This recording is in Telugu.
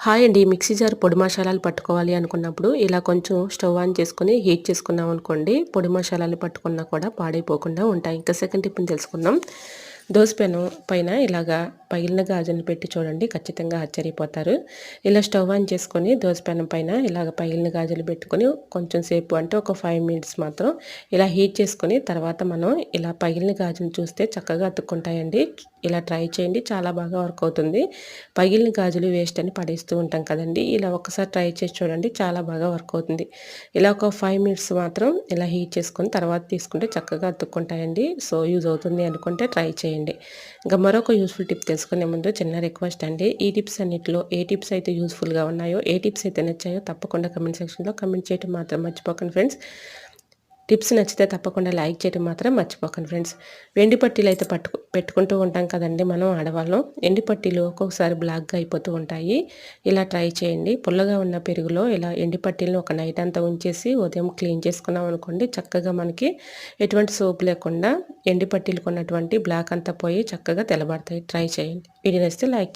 హాయ్ అండి. మిక్సీ జార్ పొడి మసాలాలు పట్టుకోవాలి అనుకున్నప్పుడు ఇలా కొంచెం స్టవ్ ఆన్ చేసుకొని హీట్ చేసుకున్నాం అనుకోండి, పొడి మసాలాలు పట్టుకున్నా కూడా పాడైపోకుండా ఉంటాయి. ఇంకా సెకండ్ టిప్‌ని తెలుసుకుందాం. దోస పెనం పైన ఇలాగా పగిలిన గాజులను పెట్టి చూడండి, ఖచ్చితంగా ఆశ్చర్యపోతారు. ఇలా స్టవ్ ఆన్ చేసుకొని దోస పెనం పైన ఇలాగ పగిలిన గాజులు పెట్టుకొని కొంచెం సేపు అంటే ఒక 5 మినిట్స్ మాత్రం ఇలా హీట్ చేసుకొని తర్వాత మనం ఇలా పగిలిన గాజులు చూస్తే చక్కగా అతుక్కుంటాయండి. ఇలా ట్రై చేయండి, చాలా బాగా వర్క్ అవుతుంది. పగిలిన గాజులు వేస్ట్ అని పడేస్తూ ఉంటాం కదండీ! ఇలా ఒక్కసారి ట్రై చేసి చూడండి, చాలా బాగా వర్క్ అవుతుంది. ఇలా ఒక 5 మినిట్స్ మాత్రం ఇలా హీట్ చేసుకొని తర్వాత తీసుకుంటే చక్కగా అతుక్కుంటాయండి. సో, యూజ్ అవుతుంది అనుకుంటే ట్రై చేయండి. ఇంకా మరొక యూజ్‌ఫుల్ టిప్ తెలుసుకునే ముందు చిన్న రిక్వెస్ట్ అండి. ఈ టిప్స్ అన్నిటిలో ఏ టిప్స్ అయితే యూజ్‌ఫుల్‌గా ఉన్నాయో, ఏ టిప్స్ అయితే నచ్చాయో తప్పకుండా కామెంట్ సెక్షన్‌లో కామెంట్ చేయడం మాత్రం మర్చిపోకండి ఫ్రెండ్స్. టిప్స్ నచ్చితే తప్పకుండా లైక్ చేయడం మాత్రం మర్చిపోకండి ఫ్రెండ్స్. వెండి పట్టీలు అయితే పెట్టుకుంటూ ఉంటాం కదండీ మనం ఆడవాళ్ళం. ఎండి పట్టీలు ఒక్కొక్కసారి బ్లాక్‌గా అయిపోతూ ఉంటాయి. ఇలా ట్రై చేయండి. పుల్లగా ఉన్న పెరుగులో ఇలా ఎండి పట్టీలను ఒక నైట్ అంతా ఉంచేసి ఉదయం క్లీన్ చేసుకున్నాం అనుకోండి, చక్కగా మనకి ఎటువంటి సోప్ లేకుండా ఎండి పట్టీలకు ఉన్నటువంటి బ్లాక్ అంతా పోయి చక్కగా తెల్లబడతాయి. ట్రై చేయండి. వీడియో నచ్చితే లైక్